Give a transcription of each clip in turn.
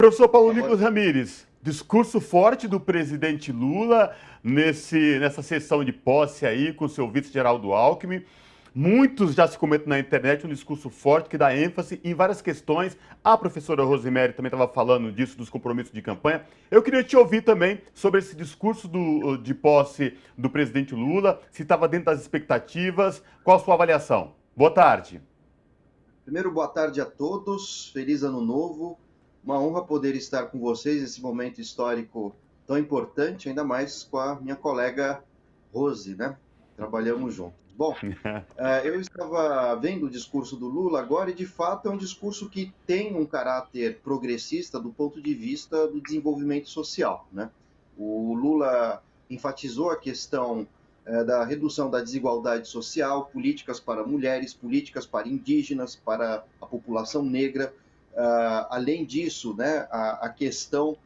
Professor Paulo Nicolas Ramires, discurso forte do presidente Lula nessa sessão de posse aí com o seu vice-Geraldo Alckmin. Muitos já se comentam na internet um discurso forte que dá ênfase em várias questões. A professora Rosemary também estava falando disso, dos compromissos de campanha. Eu queria te ouvir também sobre esse discurso de posse do presidente Lula, se estava dentro das expectativas. Qual a sua avaliação? Boa tarde. Primeiro, boa tarde a todos. Feliz Ano Novo. Uma honra poder estar com vocês nesse momento histórico tão importante, ainda mais com a minha colega Rose, né? Trabalhamos juntos. Bom, eu estava vendo o discurso do Lula agora e, de fato, é um discurso que tem um caráter progressista do ponto de vista do desenvolvimento social, né? O Lula enfatizou a questão da redução da desigualdade social, políticas para mulheres, políticas para indígenas, para a população negra. Além disso, né, a questão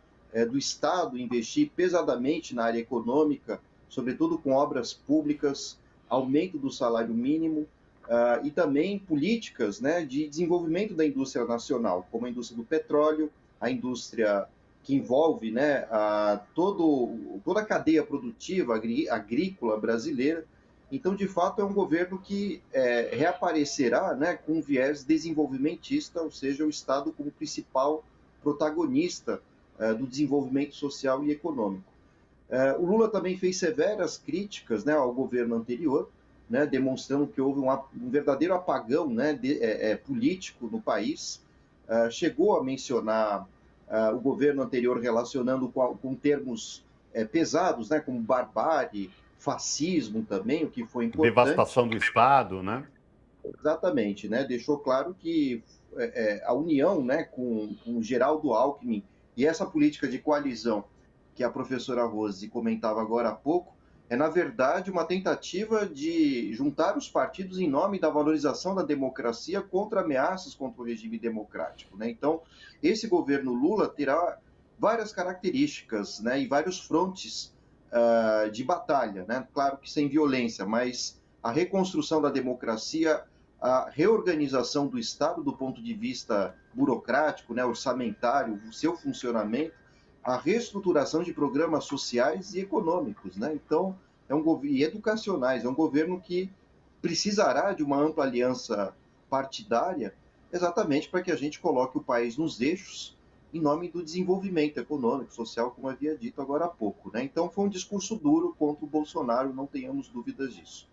do Estado investir pesadamente na área econômica, sobretudo com obras públicas, aumento do salário mínimo e também políticas, né, de desenvolvimento da indústria nacional, como a indústria do petróleo, a indústria que envolve, né, toda a cadeia produtiva agrícola brasileira. Então, de fato, é um governo que reaparecerá, né, com um viés desenvolvimentista, ou seja, o Estado como principal protagonista do desenvolvimento social e econômico. O Lula também fez severas críticas, né, ao governo anterior, né, demonstrando que houve um verdadeiro apagão, né, político no país. Chegou a mencionar o governo anterior relacionando com termos pesados, né, como barbárie, fascismo também, o que foi importante. Devastação do Estado, né? Exatamente, né? Deixou claro que a união, né, com Geraldo Alckmin e essa política de coalizão que a professora Rose comentava agora há pouco, é, na verdade, uma tentativa de juntar os partidos em nome da valorização da democracia contra ameaças contra o regime democrático, né? Então, esse governo Lula terá várias características, né, e vários frontes de batalha, né? Claro que sem violência, mas a reconstrução da democracia, a reorganização do Estado do ponto de vista burocrático, né, orçamentário, o seu funcionamento, a reestruturação de programas sociais e econômicos, né? Então, e educacionais. É um governo que precisará de uma ampla aliança partidária, exatamente para que a gente coloque o país nos eixos em nome do desenvolvimento econômico, social, como havia dito agora há pouco, né? Então, foi um discurso duro contra o Bolsonaro, não tenhamos dúvidas disso.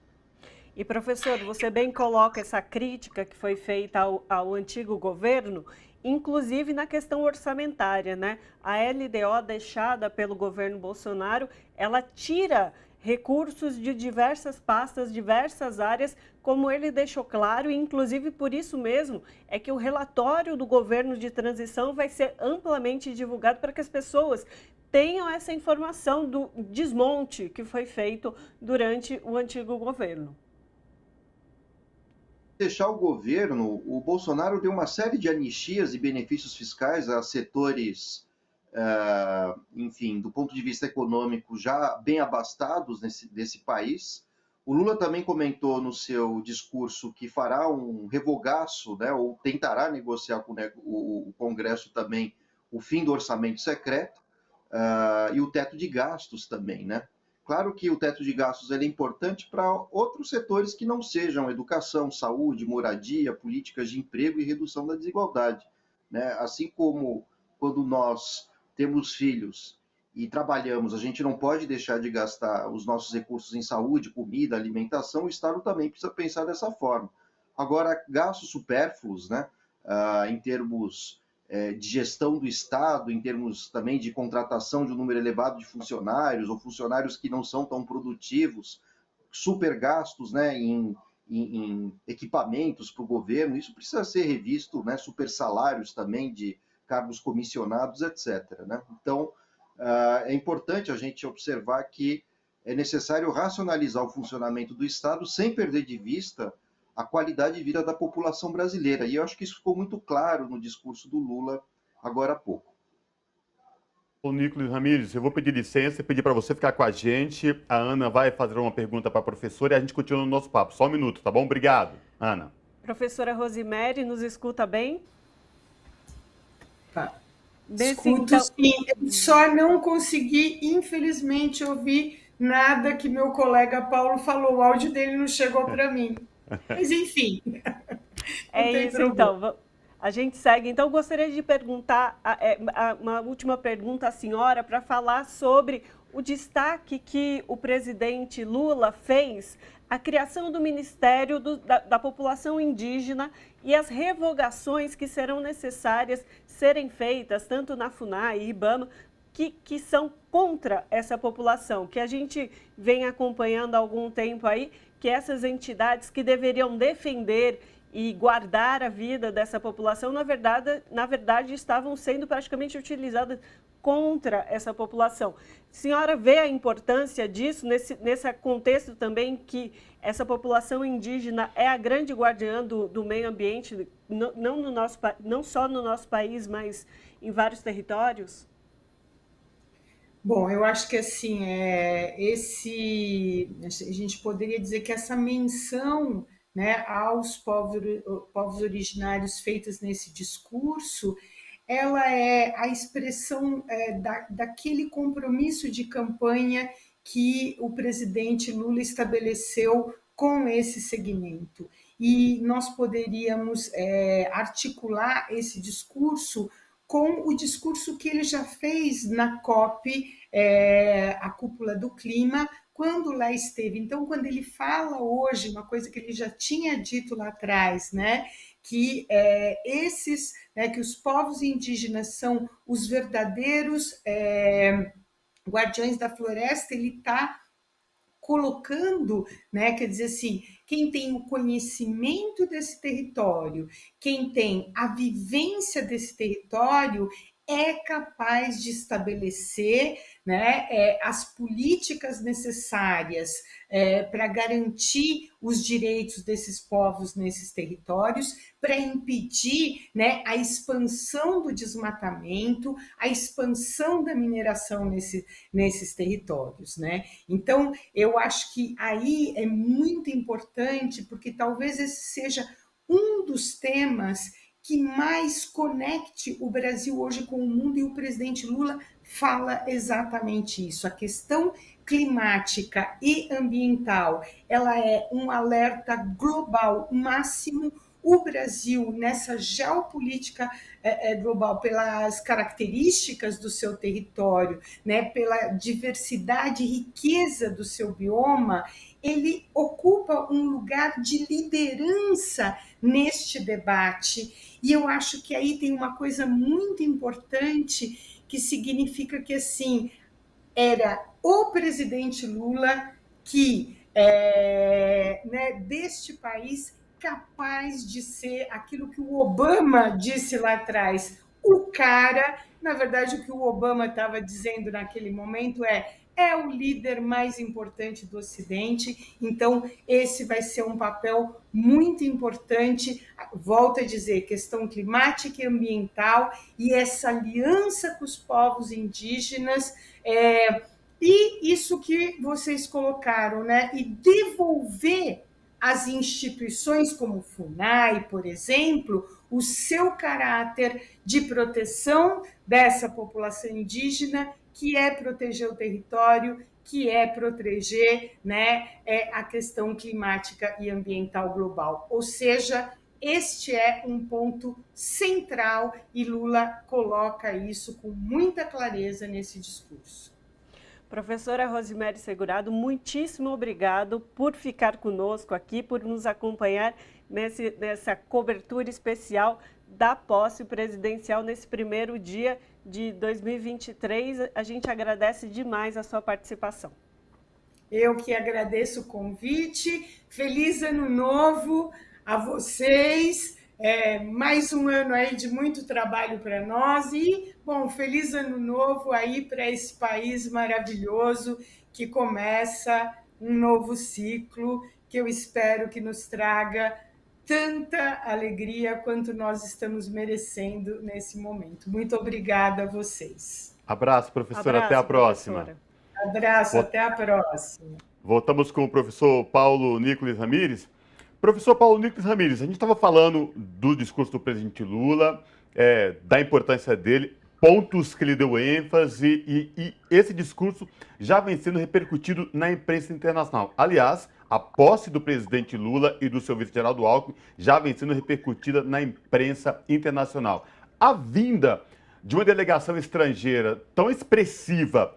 E, professor, você bem coloca essa crítica que foi feita ao antigo governo, inclusive na questão orçamentária, né? A LDO deixada pelo governo Bolsonaro, ela tira recursos de diversas pastas, diversas áreas, como ele deixou claro, e inclusive por isso mesmo é que o relatório do governo de transição vai ser amplamente divulgado para que as pessoas tenham essa informação do desmonte que foi feito durante o antigo governo. Deixar o governo, o Bolsonaro deu uma série de anistias e benefícios fiscais a setores, enfim, do ponto de vista econômico, já bem abastados desse país. O Lula também comentou no seu discurso que fará um revogaço, né, ou tentará negociar com o Congresso também o fim do orçamento secreto e o teto de gastos também, né? Claro que o teto de gastos é importante para outros setores que não sejam educação, saúde, moradia, políticas de emprego e redução da desigualdade, né? Assim como quando nós temos filhos e trabalhamos, a gente não pode deixar de gastar os nossos recursos em saúde, comida, alimentação, o Estado também precisa pensar dessa forma. Agora, gastos supérfluos, né? Em termos de gestão do Estado, em termos também de contratação de um número elevado de funcionários, ou funcionários que não são tão produtivos, supergastos, né, em equipamentos para o governo, isso precisa ser revisto, né, super salários também de cargos comissionados, etc. Né? Então, é importante a gente observar que é necessário racionalizar o funcionamento do Estado sem perder de vista a qualidade de vida da população brasileira. E eu acho que isso ficou muito claro no discurso do Lula agora há pouco. Ô, Nicolas Ramires, eu vou pedir licença e pedir para você ficar com a gente. A Ana vai fazer uma pergunta para a professora e a gente continua no nosso papo. Só um minuto, tá bom? Obrigado, Ana. Professora Rosemary, nos escuta bem? Tá. Escuto então, sim, eu só não consegui, infelizmente, ouvir nada que meu colega Paulo falou. O áudio dele não chegou para mim. Mas, enfim, não é tem isso, problema. então. A gente segue. Então, eu gostaria de perguntar uma última pergunta à senhora para falar sobre o destaque que o presidente Lula fez à criação do Ministério da População Indígena e as revogações que serão necessárias serem feitas, tanto na FUNAI e IBAMA, que são contra essa população, que a gente vem acompanhando há algum tempo aí, que essas entidades que deveriam defender e guardar a vida dessa população, na verdade estavam sendo praticamente utilizadas contra essa população. A senhora vê a importância disso nesse contexto também que essa população indígena é a grande guardiã do meio ambiente, não só no nosso país, mas em vários territórios? Bom, eu acho que assim, a gente poderia dizer que essa menção, né, aos povos originários feitas nesse discurso, ela é a expressão daquele compromisso de campanha que o presidente Lula estabeleceu com esse segmento. E nós poderíamos articular esse discurso com o discurso que ele já fez na COP, a cúpula do clima, quando lá esteve. Então, quando ele fala hoje, uma coisa que ele já tinha dito lá atrás, né, que que os povos indígenas são os verdadeiros guardiões da floresta, ele está colocando, né, quer dizer assim, quem tem o conhecimento desse território, quem tem a vivência desse território, é capaz de estabelecer, né, as políticas necessárias para garantir os direitos desses povos nesses territórios, para impedir, né, a expansão do desmatamento, a expansão da mineração nesses territórios, né? Então, eu acho que aí é muito importante, porque talvez esse seja um dos temas que mais conecte o Brasil hoje com o mundo, e o presidente Lula fala exatamente isso. A questão climática e ambiental, ela é um alerta global máximo. O Brasil, nessa geopolítica global, pelas características do seu território, né, pela diversidade e riqueza do seu bioma, ele ocupa um lugar de liderança neste debate. E eu acho que aí tem uma coisa muito importante, que significa que, assim, era o presidente Lula que, deste país, capaz de ser aquilo que o Obama disse lá atrás, o cara. Na verdade, o que o Obama estava dizendo naquele momento é o líder mais importante do Ocidente. Então, esse vai ser um papel muito importante. Volto a dizer, questão climática e ambiental, e essa aliança com os povos indígenas, e isso que vocês colocaram, né? E devolver às instituições como o FUNAI, por exemplo, o seu caráter de proteção dessa população indígena, que é proteger o território, que é proteger, né, a questão climática e ambiental global. Ou seja, este é um ponto central, e Lula coloca isso com muita clareza nesse discurso. Professora Rosemary Segurado, muitíssimo obrigado por ficar conosco aqui, por nos acompanhar nessa cobertura especial da posse presidencial nesse primeiro dia de 2023. A gente agradece demais a sua participação. Eu que agradeço o convite. Feliz ano novo a vocês. Mais um ano aí de muito trabalho para nós, e, bom, feliz ano novo aí para esse país maravilhoso que começa um novo ciclo, que eu espero que nos traga tanta alegria quanto nós estamos merecendo nesse momento. Muito obrigada a vocês. Abraço, professora. Abraço, até a próxima. Professora. Abraço, até a próxima. Voltamos com o professor Paulo Nicolas Ramires. Professor Paulo Nicolas Ramires, a gente estava falando do discurso do presidente Lula, da importância dele. pontos que ele deu ênfase e esse discurso já vem sendo repercutido na imprensa internacional. Aliás, a posse do presidente Lula e do seu vice Geraldo Alckmin já vem sendo repercutida na imprensa internacional. A vinda de uma delegação estrangeira tão expressiva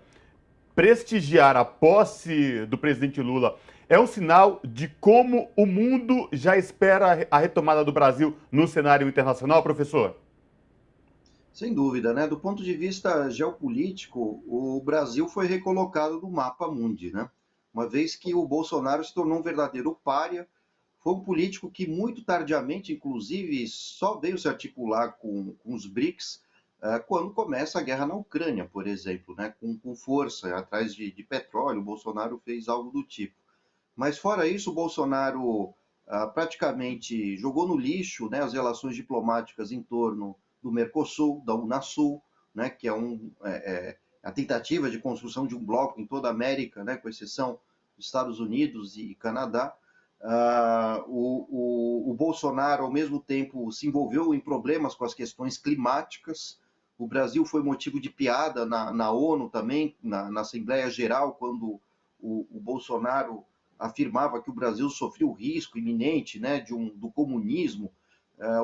prestigiar a posse do presidente Lula é um sinal de como o mundo já espera a retomada do Brasil no cenário internacional, professor? Sem dúvida, né? Do ponto de vista geopolítico, o Brasil foi recolocado no mapa mundi, né? Uma vez que o Bolsonaro se tornou um verdadeiro pária, foi um político que muito tardiamente, inclusive, só veio se articular com os BRICS quando começa a guerra na Ucrânia, por exemplo, né? Com força, atrás de petróleo, o Bolsonaro fez algo do tipo. Mas fora isso, o Bolsonaro praticamente jogou no lixo, né, as relações diplomáticas em torno do Mercosul, da Unasul, né, que é a tentativa de construção de um bloco em toda a América, né, com exceção dos Estados Unidos e Canadá. O Bolsonaro, ao mesmo tempo, se envolveu em problemas com as questões climáticas. O Brasil foi motivo de piada na ONU também, na Assembleia Geral, quando o Bolsonaro afirmava que o Brasil sofria o risco iminente, né, do comunismo.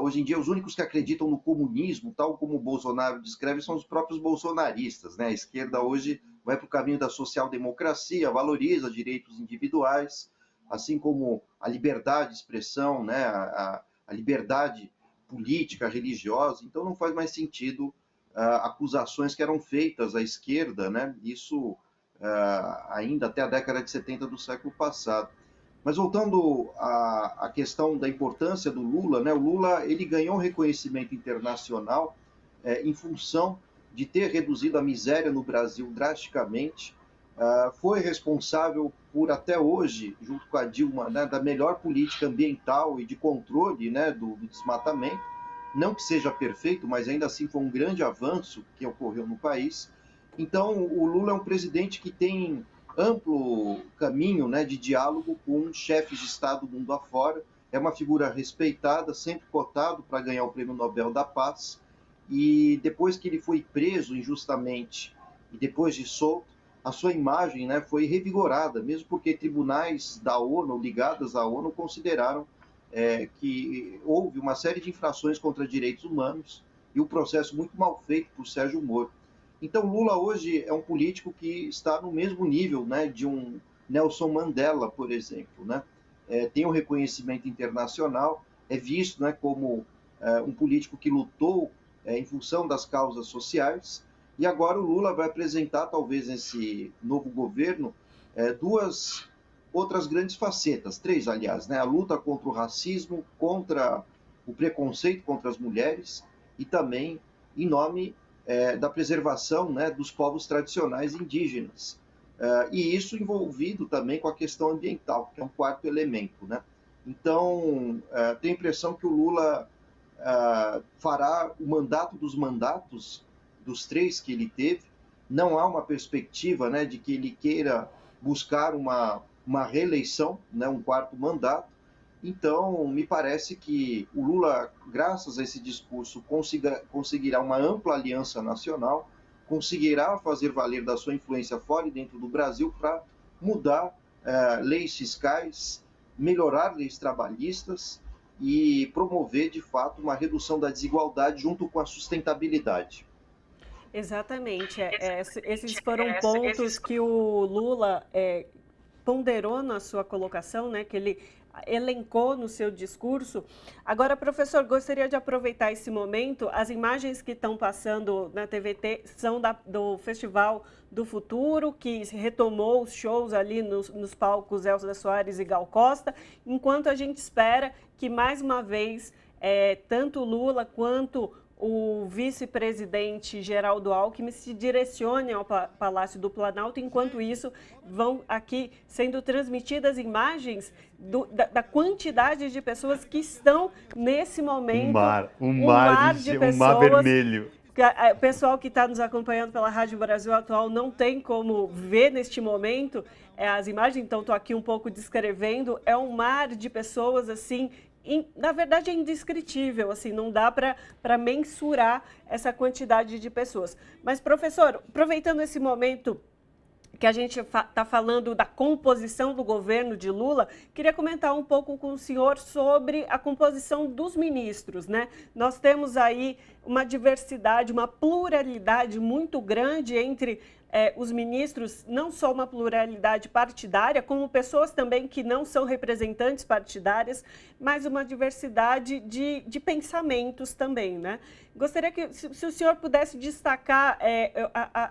Hoje em dia, os únicos que acreditam no comunismo, tal como o Bolsonaro descreve, são os próprios bolsonaristas, né? A esquerda hoje vai para o caminho da social-democracia, valoriza direitos individuais, assim como a liberdade de expressão, né? a liberdade política, religiosa. Então, não faz mais sentido acusações que eram feitas à esquerda, né? Isso ainda até a década de 70 do século passado. Mas voltando à questão da importância do Lula, né? O Lula ele ganhou um reconhecimento internacional em função de ter reduzido a miséria no Brasil drasticamente, foi responsável por, até hoje, junto com a Dilma, né, da melhor política ambiental e de controle, né, do desmatamento. Não que seja perfeito, mas ainda assim foi um grande avanço que ocorreu no país. Então, o Lula é um presidente que tem amplo caminho, né, de diálogo com chefes de Estado do mundo afora. É uma figura respeitada, sempre cotado para ganhar o Prêmio Nobel da Paz. E depois que ele foi preso injustamente e depois de solto, a sua imagem, né, foi revigorada, mesmo porque tribunais da ONU, ligadas à ONU, consideraram que houve uma série de infrações contra direitos humanos e um processo muito mal feito por Sérgio Moro. Então, Lula hoje é um político que está no mesmo nível, né, de um Nelson Mandela, por exemplo, né? Tem um reconhecimento internacional, é visto, né, como um político que lutou em função das causas sociais, e agora o Lula vai apresentar, talvez nesse novo governo, duas outras grandes facetas, três, aliás, né? A luta contra o racismo, contra o preconceito contra as mulheres e também em nome da preservação, né, dos povos tradicionais indígenas. E isso envolvido também com a questão ambiental, que é um quarto elemento, né? Então, tenho a impressão que o Lula fará o mandato dos mandatos, dos três que ele teve. Não há uma perspectiva, né, de que ele queira buscar uma reeleição, né, um quarto mandato. Então, me parece que o Lula, graças a esse discurso, conseguirá uma ampla aliança nacional, conseguirá fazer valer da sua influência fora e dentro do Brasil para mudar leis fiscais, melhorar leis trabalhistas e promover, de fato, uma redução da desigualdade junto com a sustentabilidade. Exatamente. Esses foram pontos que o Lula ponderou na sua colocação, né, que ele elencou no seu discurso. Agora, professor, gostaria de aproveitar esse momento. As imagens que estão passando na TVT são do Festival do Futuro, que retomou os shows ali nos palcos Elza Soares e Gal Costa, enquanto a gente espera que, mais uma vez, tanto o Lula quanto o vice-presidente Geraldo Alckmin se direcione ao Palácio do Planalto. Enquanto isso, vão aqui sendo transmitidas imagens da quantidade de pessoas que estão nesse momento. Um mar vermelho. O pessoal que está nos acompanhando pela Rádio Brasil Atual não tem como ver neste momento as imagens, então estou aqui um pouco descrevendo. É um mar de pessoas assim na verdade, é indescritível, assim, não dá para mensurar essa quantidade de pessoas. Mas, professor, aproveitando esse momento que a gente está falando da composição do governo de Lula, queria comentar um pouco com o senhor sobre a composição dos ministros, né? Nós temos aí uma diversidade, uma pluralidade muito grande entre os ministros, não só uma pluralidade partidária, como pessoas também que não são representantes partidárias, mas uma diversidade de pensamentos também, né? Gostaria que, se o senhor pudesse destacar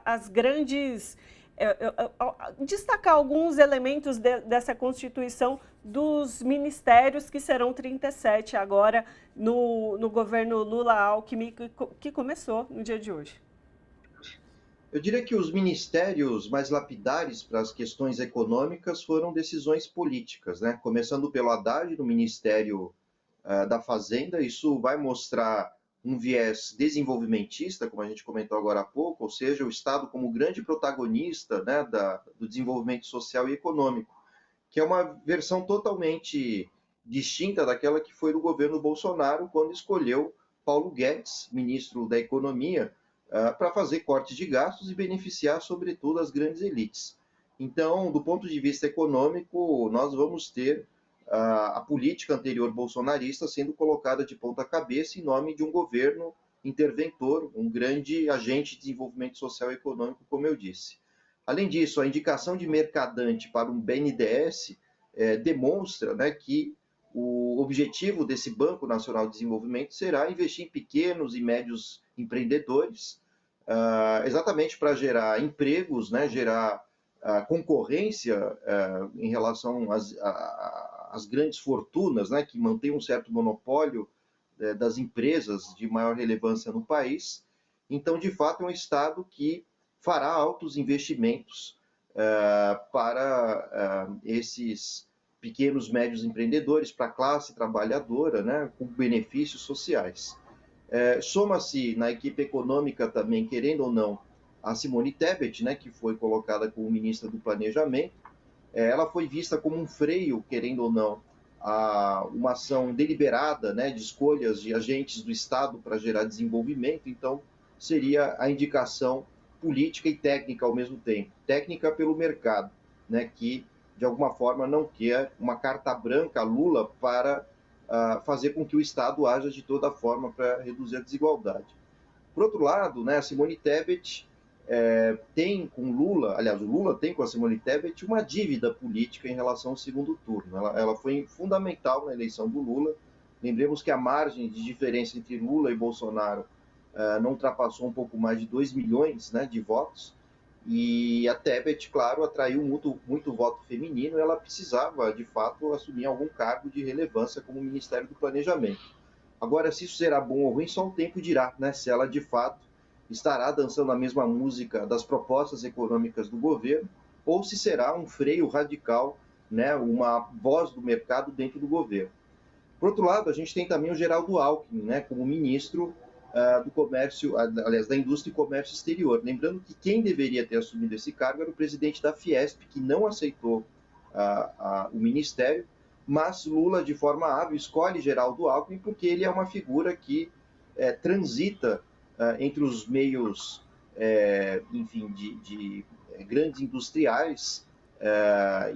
as grandes... destacar alguns elementos dessa constituição dos ministérios, que serão 37 agora no governo Lula-Alckmin, que começou no dia de hoje. Eu diria que os ministérios mais lapidares para as questões econômicas foram decisões políticas, né? Começando pelo Haddad, no Ministério da Fazenda. Isso vai mostrar um viés desenvolvimentista, como a gente comentou agora há pouco, ou seja, o Estado como grande protagonista, né, do desenvolvimento social e econômico, que é uma versão totalmente distinta daquela que foi do governo Bolsonaro, quando escolheu Paulo Guedes, ministro da Economia, para fazer cortes de gastos e beneficiar, sobretudo, as grandes elites. Então, do ponto de vista econômico, nós vamos ter a política anterior bolsonarista sendo colocada de ponta cabeça em nome de um governo interventor, um grande agente de desenvolvimento social e econômico, como eu disse. Além disso, a indicação de Mercadante para um BNDES demonstra, né, que o objetivo desse Banco Nacional de Desenvolvimento será investir em pequenos e médios empreendedores, exatamente para gerar empregos, né, gerar concorrência em relação às grandes fortunas, né, que mantêm um certo monopólio das empresas de maior relevância no país. Então, de fato, é um Estado que fará altos investimentos para esses pequenos, médios empreendedores, para a classe trabalhadora, né, com benefícios sociais. Soma-se na equipe econômica também, querendo ou não, a Simone Tebet, né, que foi colocada como ministra do Planejamento. Ela foi vista como um freio, querendo ou não, a uma ação deliberada, né, de escolhas de agentes do Estado para gerar desenvolvimento. Então, seria a indicação política e técnica ao mesmo tempo. Técnica pelo mercado, né, que, de alguma forma, não quer uma carta branca a Lula para fazer com que o Estado haja de toda forma para reduzir a desigualdade. Por outro lado, né, a Simone Tebet tem com Lula, aliás, o Lula tem com a Simone Tebet uma dívida política em relação ao segundo turno. Ela foi fundamental na eleição do Lula. Lembremos que a margem de diferença entre Lula e Bolsonaro não ultrapassou um pouco mais de 2 milhões, né, de votos. E a Tebet, claro, atraiu muito voto feminino. Ela precisava, de fato, assumir algum cargo de relevância como Ministério do Planejamento. Agora, se isso será bom ou ruim, só o tempo dirá, né, se ela, de fato, estará dançando a mesma música das propostas econômicas do governo, ou se será um freio radical, né, uma voz do mercado dentro do governo. Por outro lado, a gente tem também o Geraldo Alckmin, né, como ministro do Comércio, aliás, da Indústria e Comércio Exterior. Lembrando que quem deveria ter assumido esse cargo era o presidente da Fiesp, que não aceitou o ministério, mas Lula, de forma hábil, escolhe Geraldo Alckmin porque ele é uma figura que transita entre os meios, enfim, de grandes industriais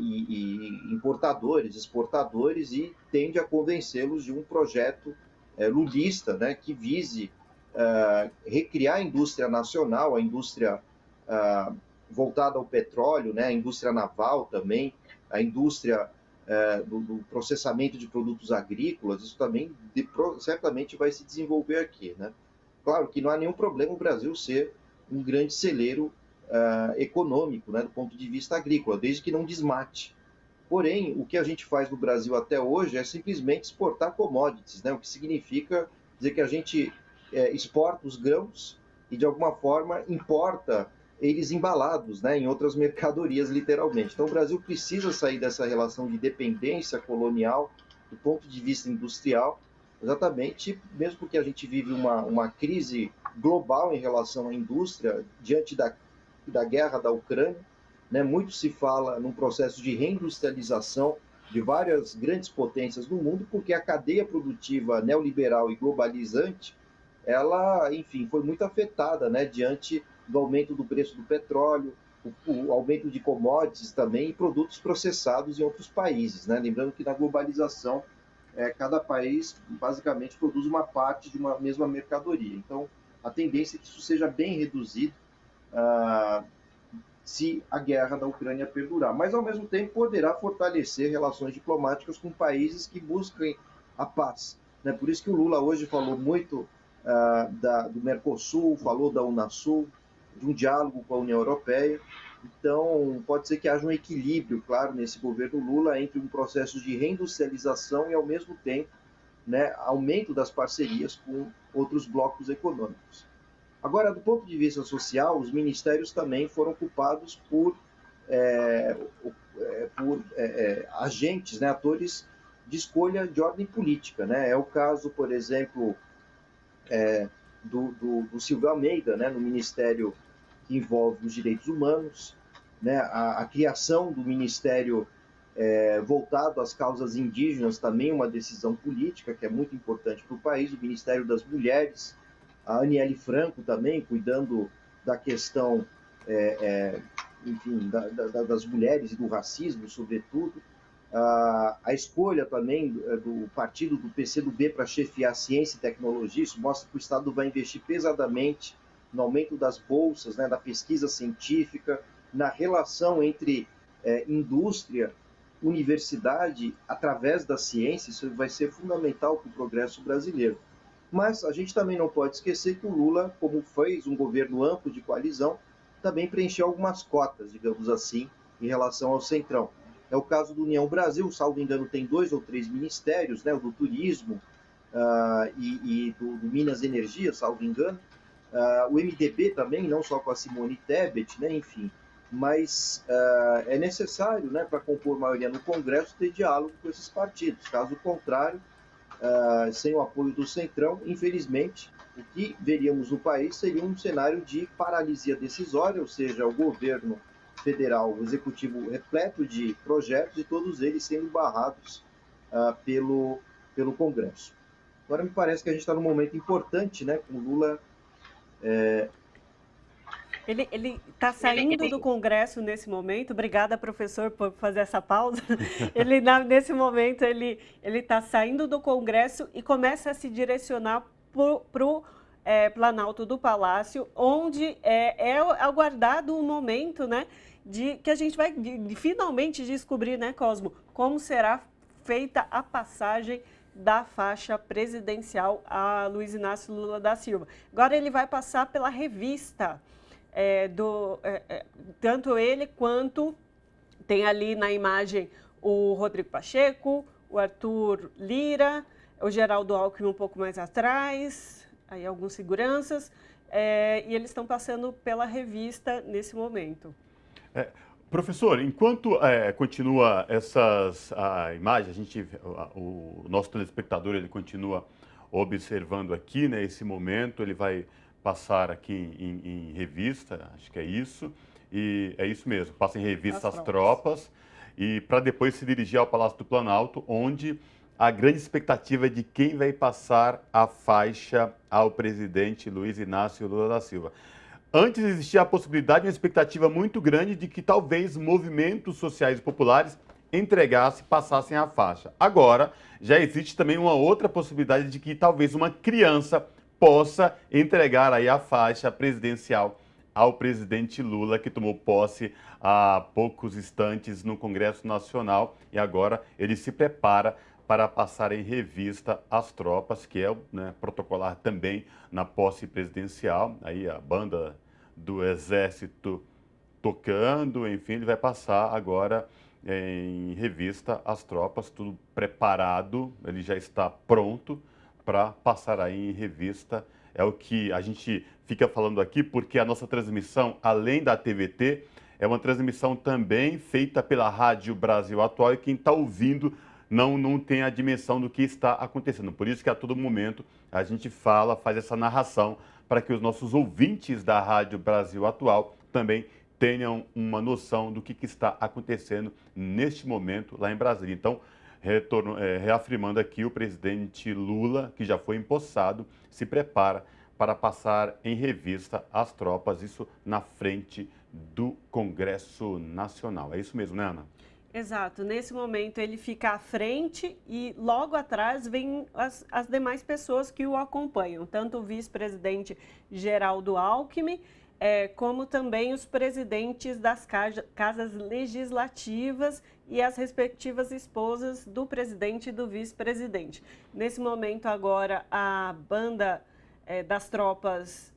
e importadores, exportadores, e tende a convencê-los de um projeto lulista, né, que vise recriar a indústria nacional, a indústria voltada ao petróleo, né, a indústria naval também, a indústria do processamento de produtos agrícolas. Isso também certamente vai se desenvolver aqui, né? Claro que não há nenhum problema o Brasil ser um grande celeiro econômico, né, do ponto de vista agrícola, desde que não desmate. Porém, o que a gente faz no Brasil até hoje é simplesmente exportar commodities, né, o que significa dizer que a gente exporta os grãos e, de alguma forma, importa eles embalados, né, em outras mercadorias, literalmente. Então, o Brasil precisa sair dessa relação de dependência colonial do ponto de vista industrial, exatamente, mesmo porque a gente vive uma crise global em relação à indústria, diante da guerra da Ucrânia, né? Muito se fala num processo de reindustrialização de várias grandes potências do mundo, porque a cadeia produtiva neoliberal e globalizante, ela, enfim, foi muito afetada, né, diante do aumento do preço do petróleo, o aumento de commodities também e produtos processados em outros países, né? Lembrando que na globalização, cada país basicamente produz uma parte de uma mesma mercadoria. Então, a tendência é que isso seja bem reduzido se a guerra da Ucrânia perdurar. Mas, ao mesmo tempo, poderá fortalecer relações diplomáticas com países que busquem a paz, né? Por isso que o Lula hoje falou muito do Mercosul, falou da Unasul, de um diálogo com a União Europeia. Então, pode ser que haja um equilíbrio, claro, nesse governo Lula entre um processo de reindustrialização e, ao mesmo tempo, né, aumento das parcerias com outros blocos econômicos. Agora, do ponto de vista social, os ministérios também foram culpados por agentes, né, atores de escolha de ordem política, né? É o caso, por exemplo, do Silvio Almeida, né, no Ministério que envolve os direitos humanos, né, a criação do Ministério voltado às causas indígenas, também uma decisão política que é muito importante para o país, o Ministério das Mulheres, a Aniele Franco também, cuidando da questão, enfim, das mulheres e do racismo, sobretudo, a escolha também do partido do PCdoB para chefiar ciência e tecnologia, isso mostra que o Estado vai investir pesadamente no aumento das bolsas, né, da pesquisa científica, na relação entre indústria, universidade, através da ciência. Isso vai ser fundamental para o progresso brasileiro. Mas a gente também não pode esquecer que o Lula, como fez um governo amplo de coalizão, também preencheu algumas cotas, digamos assim, em relação ao Centrão. É o caso do União Brasil, salvo engano, tem 2 ou 3 ministérios, né, o do Turismo e do Minas Energia, salvo engano. O MDB também, não só com a Simone Tebet, né, enfim. Mas é necessário, né, para compor maioria no Congresso, ter diálogo com esses partidos. Caso contrário, sem o apoio do Centrão, infelizmente, o que veríamos no país seria um cenário de paralisia decisória, ou seja, o governo federal, o executivo repleto de projetos e todos eles sendo barrados pelo Congresso. Agora me parece que a gente está num momento importante, né, com o Lula. Ele está saindo do Congresso nesse momento. Obrigada, professor, por fazer essa pausa. Nesse momento, ele está saindo do Congresso e começa a se direcionar para o Planalto do Palácio, onde é aguardado o momento, né, que a gente vai finalmente descobrir, né, Cosmo, como será feita a passagem da faixa presidencial a Luiz Inácio Lula da Silva. Agora ele vai passar pela revista. Tanto ele quanto tem ali na imagem o Rodrigo Pacheco, o Arthur Lira, o Geraldo Alckmin um pouco mais atrás, aí alguns seguranças, e eles estão passando pela revista nesse momento. Professor, enquanto continua a imagem, o nosso telespectador ele continua observando aqui, né, esse momento, ele vai passar aqui em revista, acho que é isso, e é isso mesmo, passa em revista as tropas, e para depois se dirigir ao Palácio do Planalto, onde a grande expectativa é de quem vai passar a faixa ao presidente Luiz Inácio Lula da Silva. Antes existia a possibilidade, uma expectativa muito grande de que talvez movimentos sociais e populares passassem a faixa. Agora, já existe também uma outra possibilidade de que talvez uma criança possa entregar aí a faixa presidencial ao presidente Lula, que tomou posse há poucos instantes no Congresso Nacional, e agora ele se prepara para passar em revista as tropas, que é, né, protocolar também na posse presidencial, aí a banda do Exército tocando, enfim, ele vai passar agora em revista as tropas, tudo preparado, ele já está pronto para passar aí em revista. É o que a gente fica falando aqui, porque a nossa transmissão, além da TVT, é uma transmissão também feita pela Rádio Brasil Atual, e quem está ouvindo não tem a dimensão do que está acontecendo. Por isso que a todo momento a gente faz essa narração, para que os nossos ouvintes da Rádio Brasil Atual também tenham uma noção do que está acontecendo neste momento lá em Brasília. Então, reafirmando aqui, o presidente Lula, que já foi empossado, se prepara para passar em revista as tropas, isso na frente do Congresso Nacional. É isso mesmo, né, Ana? Exato. Nesse momento ele fica à frente e logo atrás vem as demais pessoas que o acompanham, tanto o vice-presidente Geraldo Alckmin, como também os presidentes das casas legislativas e as respectivas esposas do presidente e do vice-presidente. Nesse momento agora a banda das tropas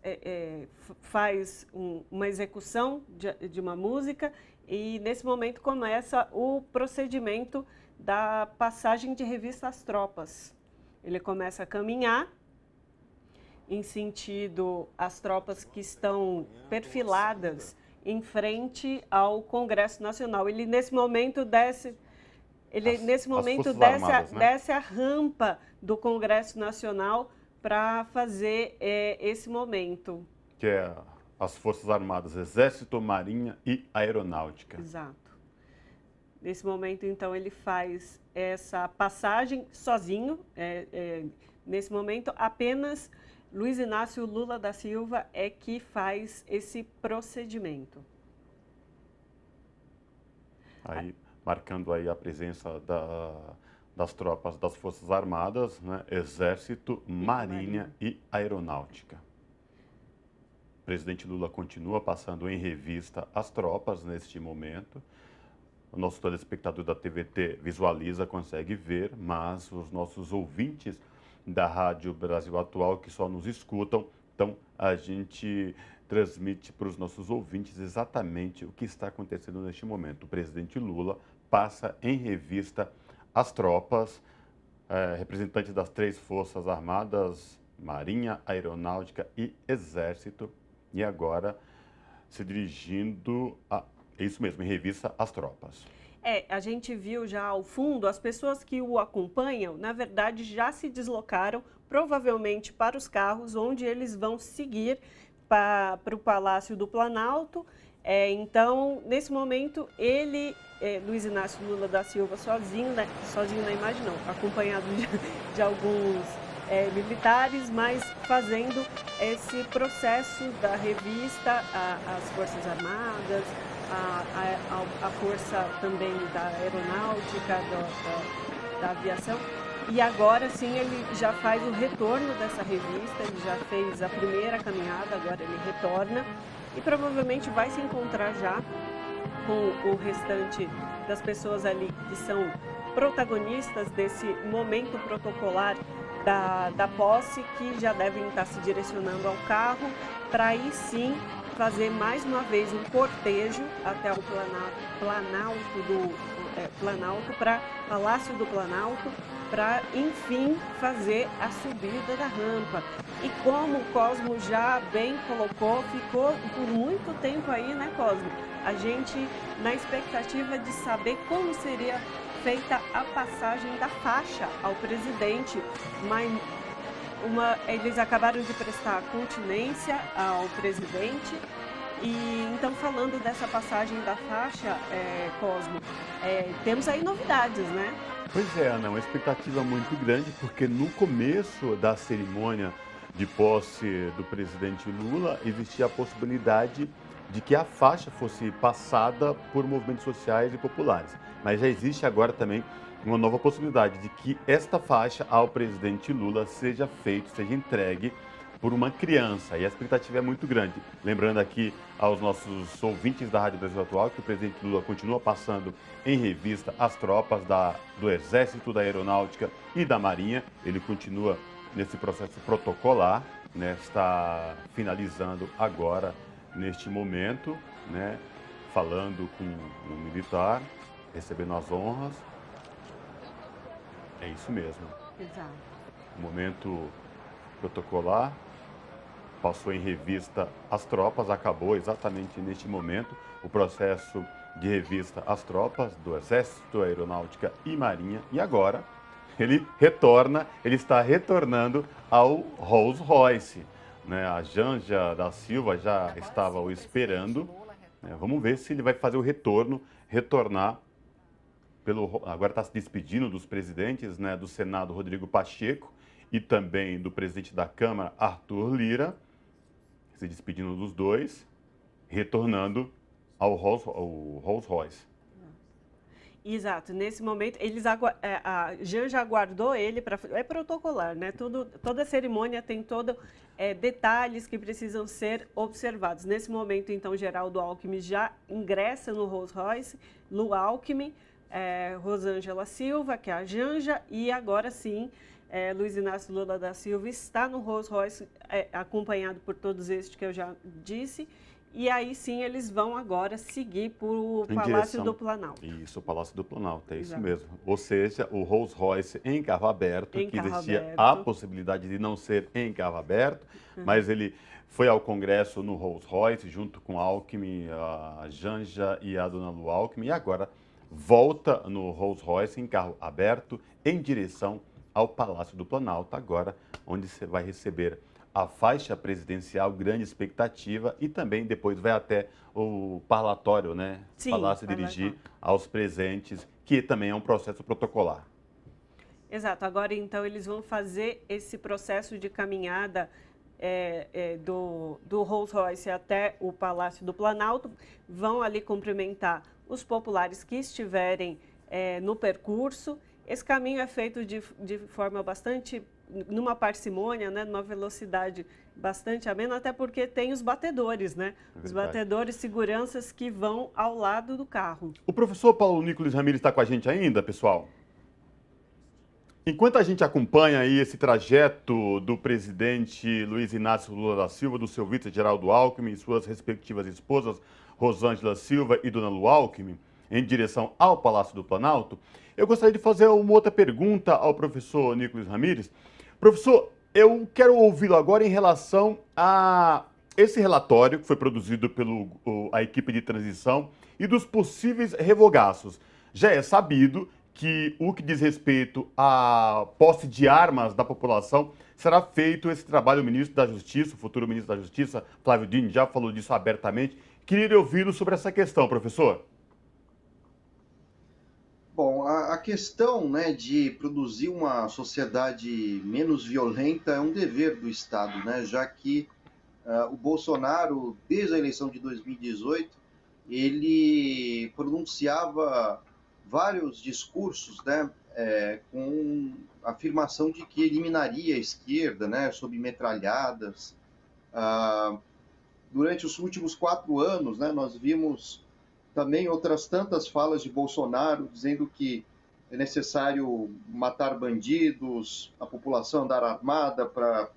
faz uma execução de uma música e nesse momento começa o procedimento da passagem de revista às tropas. Ele começa a caminhar em sentido às tropas que estão perfiladas em frente ao Congresso Nacional. Ele nesse momento desce desce a rampa do Congresso Nacional para fazer esse momento. Que é as Forças Armadas, Exército, Marinha e Aeronáutica. Exato. Nesse momento, então, ele faz essa passagem sozinho. Nesse momento, apenas Luiz Inácio Lula da Silva é que faz esse procedimento. Aí, marcando aí a presença das tropas das Forças Armadas, né? Exército, Marinha e Aeronáutica. O presidente Lula continua passando em revista as tropas neste momento. O nosso telespectador da TVT visualiza, consegue ver, mas os nossos ouvintes da Rádio Brasil Atual, que só nos escutam, então a gente transmite para os nossos ouvintes exatamente o que está acontecendo neste momento. O presidente Lula passa em revista as tropas, representantes das 3 Forças Armadas, Marinha, Aeronáutica e Exército, e agora se dirigindo isso mesmo, em revista as tropas. A gente viu já ao fundo, as pessoas que o acompanham, na verdade, já se deslocaram, provavelmente para os carros, onde eles vão seguir para o Palácio do Planalto. Então, nesse momento, ele, Luiz Inácio Lula da Silva, sozinho na imagem não, acompanhado de alguns militares, mas fazendo esse processo da revista às Forças Armadas, a força também da aeronáutica, da aviação. E agora sim ele já faz o retorno dessa revista, ele já fez a primeira caminhada, agora ele retorna e provavelmente vai se encontrar já com o restante das pessoas ali que são protagonistas desse momento protocolar da posse, que já devem estar se direcionando ao carro para aí sim fazer mais uma vez um cortejo até o Planalto para Palácio do Planalto, para enfim fazer a subida da rampa. E como o Cosmo já bem colocou, ficou por muito tempo aí, né, Cosmo? A gente na expectativa de saber como seria feita a passagem da faixa ao presidente, mas eles acabaram de prestar continência ao presidente. E então, falando dessa passagem da faixa, Cosmo, temos aí novidades, né? Pois é, Ana, uma expectativa muito grande, porque no começo da cerimônia de posse do presidente Lula, existia a possibilidade de que a faixa fosse passada por movimentos sociais e populares. Mas já existe agora também uma nova possibilidade de que esta faixa ao presidente Lula seja entregue por uma criança, e a expectativa é muito grande. Lembrando aqui aos nossos ouvintes da Rádio Brasil Atual que o presidente Lula continua passando em revista as tropas do Exército, da Aeronáutica e da Marinha. Ele continua nesse processo protocolar, né? Está finalizando agora, neste momento, né? Falando com o militar, recebendo as honras. É isso mesmo. Exato. O momento protocolar passou em revista as tropas, acabou exatamente neste momento o processo de revista às tropas do Exército, Aeronáutica e Marinha, e agora ele está retornando ao Rolls Royce, né? A Janja da Silva já estava o esperando, Vamos ver se ele vai fazer o retornar agora está se despedindo dos presidentes, né, do Senado, Rodrigo Pacheco, e também do presidente da Câmara, Arthur Lira, se despedindo dos dois, retornando ao Rolls Royce. Exato. Nesse momento, a Janja aguardou ele para... É protocolar, né? Toda cerimônia tem detalhes que precisam ser observados. Nesse momento, então, Geraldo Alckmin já ingressa no Rolls Royce, Lu Alckmin, Rosângela Silva, que é a Janja, e agora sim, Luiz Inácio Lula da Silva está no Rolls Royce, acompanhado por todos estes que eu já disse. E aí sim eles vão agora seguir para o Palácio do Planalto. Isso, o Palácio do Planalto, é Exato. isso mesmo. Ou seja, o Rolls Royce em carro aberto, que existia a possibilidade de não ser em carro aberto, mas ele foi ao Congresso no Rolls Royce, junto com Alckmin, a Janja e a dona Lu Alckmin, e agora volta no Rolls Royce em carro aberto em direção ao Palácio do Planalto, agora onde você vai receber a faixa presidencial, grande expectativa, e também depois vai até o parlatório, né? Sim, Palácio dirigir aos presentes, que também é um processo protocolar. Exato. Agora, então, eles vão fazer esse processo de caminhada do Rolls Royce até o Palácio do Planalto, vão ali cumprimentar os populares que estiverem no percurso. Esse caminho é feito de forma bastante, numa parcimônia, né, numa velocidade bastante amena, até porque tem os batedores, né? Os batedores, seguranças que vão ao lado do carro. O professor Paulo Nicolas Ramírez está com a gente ainda, pessoal? Enquanto a gente acompanha aí esse trajeto do presidente Luiz Inácio Lula da Silva, do seu vice Geraldo Alckmin e suas respectivas esposas, Rosângela Silva e dona Lu Alckmin, em direção ao Palácio do Planalto, eu gostaria de fazer uma outra pergunta ao professor Nicolas Ramírez. Professor, eu quero ouvi-lo agora em relação a esse relatório que foi produzido pela equipe de transição e dos possíveis revogaços. Já é sabido que o que diz respeito à posse de armas da população será feito esse trabalho. O ministro da Justiça, o futuro ministro da Justiça, Flávio Dino, já falou disso abertamente. Queria ouvi-lo sobre essa questão, professor. Bom, a questão, né, de produzir uma sociedade menos violenta é um dever do Estado, né, já que o Bolsonaro, desde a eleição de 2018, ele pronunciava vários discursos, né, com a afirmação de que eliminaria a esquerda, né, sob metralhadas. Durante os últimos 4 anos, né, nós vimos também outras tantas falas de Bolsonaro dizendo que é necessário matar bandidos, a população andar armada para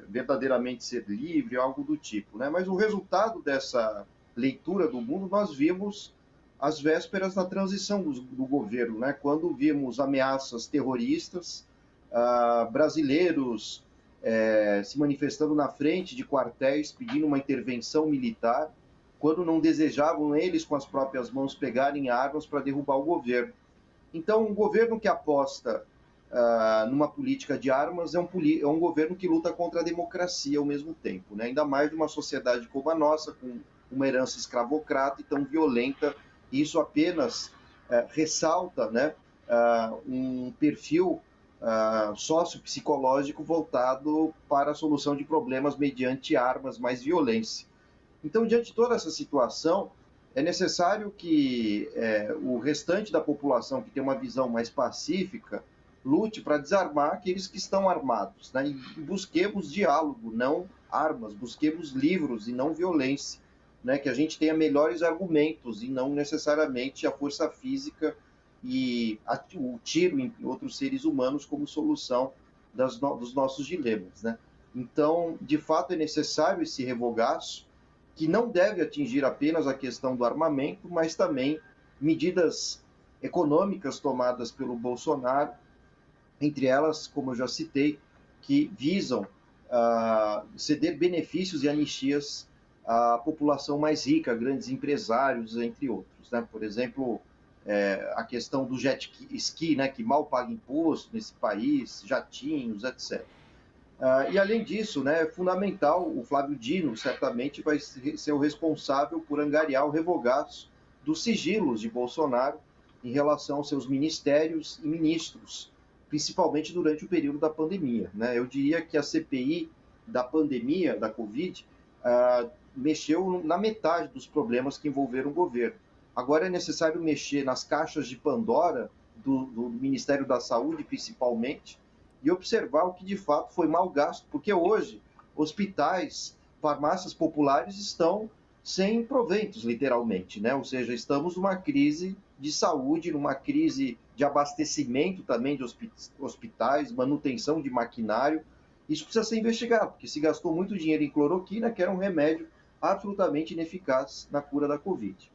verdadeiramente ser livre, algo do tipo, né? Mas o resultado dessa leitura do mundo nós vimos às vésperas da transição do governo, né? Quando vimos ameaças terroristas, brasileiros se manifestando na frente de quartéis pedindo uma intervenção militar, quando não desejavam eles, com as próprias mãos, pegarem armas para derrubar o governo. Então, um governo que aposta numa política de armas é um governo que luta contra a democracia ao mesmo tempo, né? Ainda mais de uma sociedade como a nossa, com uma herança escravocrata e tão violenta. Isso apenas ressalta, né, um perfil sociopsicológico voltado para a solução de problemas mediante armas, mais violência. Então, diante de toda essa situação, é necessário que o restante da população, que tem uma visão mais pacífica, lute para desarmar aqueles que estão armados, né? E busquemos diálogo, não armas, busquemos livros e não violência, né? Que a gente tenha melhores argumentos e não necessariamente a força física e o tiro em outros seres humanos como solução dos nossos dilemas, né? Então, de fato, é necessário esse revogaço, que não deve atingir apenas a questão do armamento, mas também medidas econômicas tomadas pelo Bolsonaro, entre elas, como eu já citei, que visam ceder benefícios e anistias à população mais rica, grandes empresários, entre outros, né? Por exemplo, a questão do jet ski, né, que mal paga imposto nesse país, jatinhos, etc. E além disso, né, é fundamental, o Flávio Dino certamente vai ser o responsável por angariar o revogaço dos sigilos de Bolsonaro em relação aos seus ministérios e ministros, principalmente durante o período da pandemia, né? Eu diria que a CPI da pandemia, da Covid, mexeu na metade dos problemas que envolveram o governo. Agora é necessário mexer nas caixas de Pandora do Ministério da Saúde, principalmente, e observar o que de fato foi mal gasto, porque hoje hospitais, farmácias populares estão sem proventos, literalmente, né? Ou seja, estamos numa crise de saúde, numa crise de abastecimento também de hospitais, manutenção de maquinário. Isso precisa ser investigado, porque se gastou muito dinheiro em cloroquina, que era um remédio absolutamente ineficaz na cura da Covid.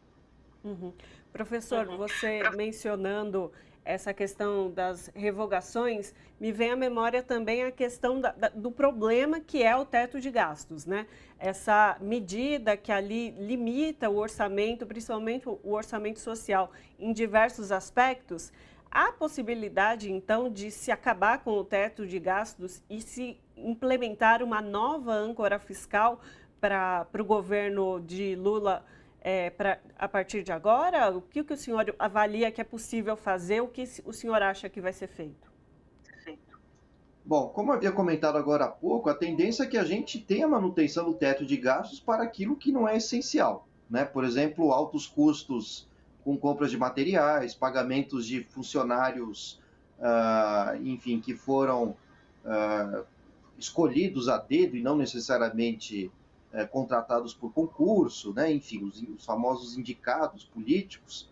Uhum. Professor, você mencionando essa questão das revogações, me vem à memória também a questão do problema que é o teto de gastos, né? Essa medida que ali limita o orçamento, principalmente o orçamento social, em diversos aspectos. Há possibilidade, então, de se acabar com o teto de gastos e se implementar uma nova âncora fiscal para o governo de Lula a partir de agora? O que o senhor avalia que é possível fazer? O que o senhor acha que vai ser feito? Bom, como eu havia comentado agora há pouco, a tendência é que a gente tenha manutenção do teto de gastos para aquilo que não é essencial, né? Por exemplo, altos custos com compras de materiais, pagamentos de funcionários, enfim, que foram escolhidos a dedo e não necessariamente contratados por concurso, né? Enfim, os famosos indicados políticos,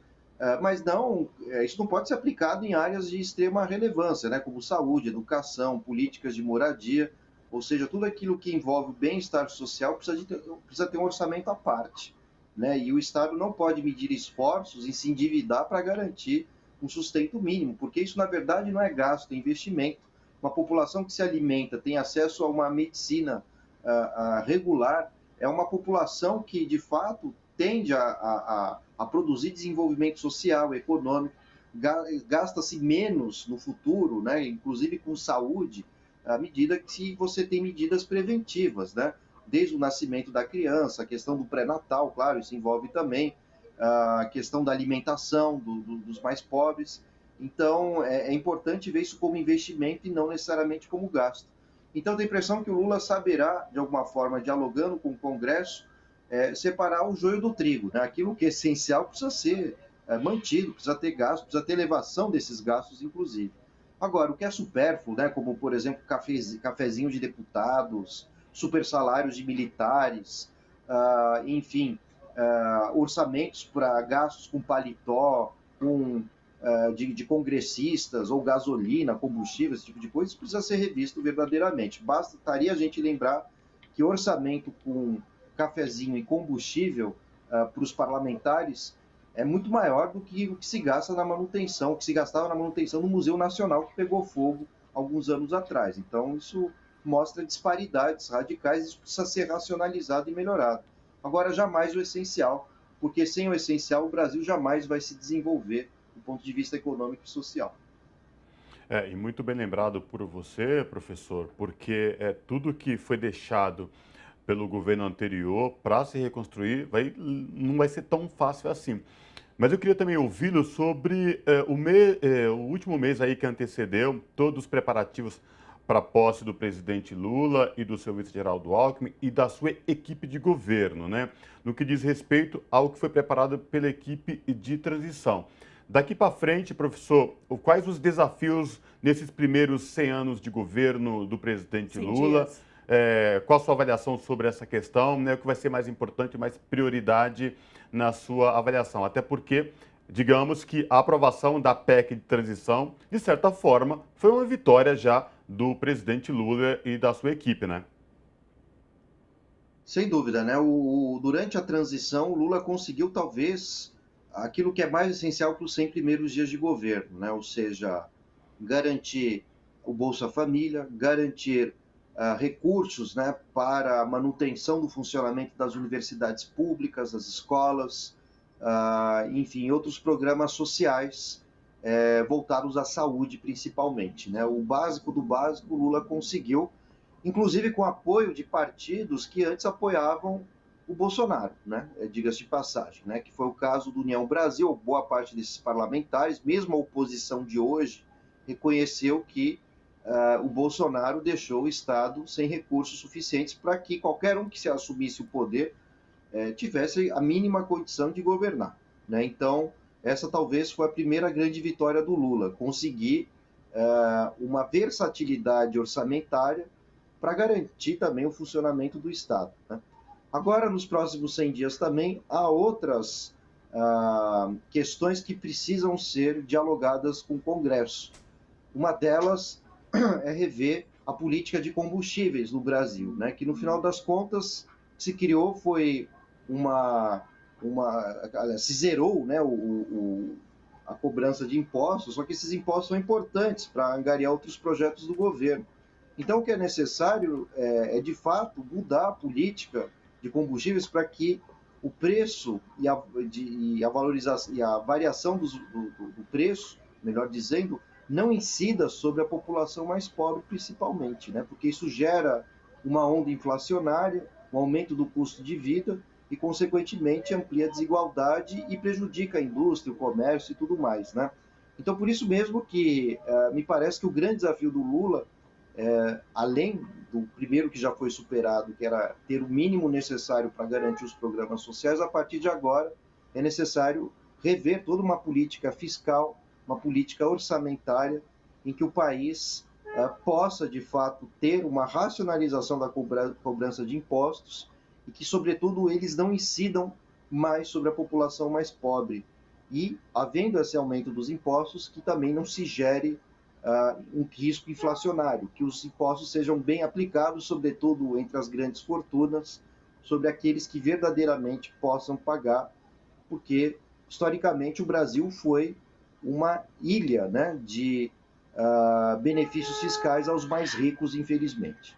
mas não, isso não pode ser aplicado em áreas de extrema relevância, né? Como saúde, educação, políticas de moradia, ou seja, tudo aquilo que envolve o bem-estar social precisa ter um orçamento à parte, né? E o Estado não pode medir esforços e se endividar para garantir um sustento mínimo, porque isso, na verdade, não é gasto, é investimento. Uma população que se alimenta, tem acesso a uma medicina regular, é uma população que, de fato, tende a produzir desenvolvimento social, econômico, gasta-se menos no futuro, né, inclusive com saúde, à medida que você tem medidas preventivas, né, desde o nascimento da criança, a questão do pré-natal, claro, isso envolve também a questão da alimentação dos mais pobres. Então, é importante ver isso como investimento e não necessariamente como gasto. Então, tenho a impressão que o Lula saberá, de alguma forma, dialogando com o Congresso, separar o joio do trigo, né? Aquilo que é essencial precisa ser mantido, precisa ter gasto, precisa ter elevação desses gastos, inclusive. Agora, o que é supérfluo, né? Como, por exemplo, cafezinho de deputados, super salários de militares, enfim, orçamentos para gastos com paletó, de congressistas ou gasolina, combustível, esse tipo de coisa, isso precisa ser revisto verdadeiramente. Bastaria a gente lembrar que orçamento com cafezinho e combustível para os parlamentares é muito maior do que o que se gasta na manutenção, o que se gastava na manutenção do Museu Nacional, que pegou fogo alguns anos atrás. Então, isso mostra disparidades radicais, isso precisa ser racionalizado e melhorado. Agora, jamais o essencial, porque sem o essencial o Brasil jamais vai se desenvolver do ponto de vista econômico e social. E muito bem lembrado por você, professor, porque tudo que foi deixado pelo governo anterior para se reconstruir não vai ser tão fácil assim. Mas eu queria também ouvi-lo sobre o último mês aí que antecedeu todos os preparativos para a posse do presidente Lula e do seu vice-geraldo Alckmin e da sua equipe de governo, né? No que diz respeito ao que foi preparado pela equipe de transição. Daqui para frente, professor, quais os desafios nesses primeiros 100 anos de governo do presidente Lula? Qual a sua avaliação sobre essa questão? Né? O que vai ser mais importante, mais prioridade na sua avaliação? Até porque, digamos que a aprovação da PEC de transição, de certa forma, foi uma vitória já do presidente Lula e da sua equipe, né? Sem dúvida, né? Durante a transição, o Lula conseguiu, talvez, aquilo que é mais essencial para os 100 primeiros dias de governo, né? Ou seja, garantir o Bolsa Família, garantir recursos, né, para a manutenção do funcionamento das universidades públicas, das escolas, enfim, outros programas sociais voltados à saúde, principalmente, né? O básico do básico, o Lula conseguiu, inclusive com apoio de partidos que antes apoiavam o Bolsonaro, né? Diga-se de passagem, né? Que foi o caso do União Brasil. Boa parte desses parlamentares, mesmo a oposição de hoje, reconheceu que o Bolsonaro deixou o Estado sem recursos suficientes para que qualquer um que se assumisse o poder tivesse a mínima condição de governar, né? Então, essa talvez foi a primeira grande vitória do Lula, conseguir uma versatilidade orçamentária para garantir também o funcionamento do Estado, né? Agora, nos próximos 100 dias também, há outras questões que precisam ser dialogadas com o Congresso. Uma delas é rever a política de combustíveis no Brasil, né? Que no final das contas se criou foi se zerou, né, a cobrança de impostos, só que esses impostos são importantes para angariar outros projetos do governo. Então, o que é necessário é de fato, mudar a política de combustíveis para que o preço e a valorização e a variação do preço, melhor dizendo, não incida sobre a população mais pobre, principalmente, né? Porque isso gera uma onda inflacionária, um aumento do custo de vida e, consequentemente, amplia a desigualdade e prejudica a indústria, o comércio e tudo mais, né? Então, por isso mesmo que me parece que o grande desafio do Lula, além do primeiro que já foi superado, que era ter o mínimo necessário para garantir os programas sociais, a partir de agora é necessário rever toda uma política fiscal, uma política orçamentária, em que o país possa, de fato, ter uma racionalização da cobrança de impostos e que, sobretudo, eles não incidam mais sobre a população mais pobre. E, havendo esse aumento dos impostos, que também não se gere um risco inflacionário, que os impostos sejam bem aplicados, sobretudo entre as grandes fortunas, sobre aqueles que verdadeiramente possam pagar, porque, historicamente, o Brasil foi uma ilha, né, de benefícios fiscais aos mais ricos, infelizmente.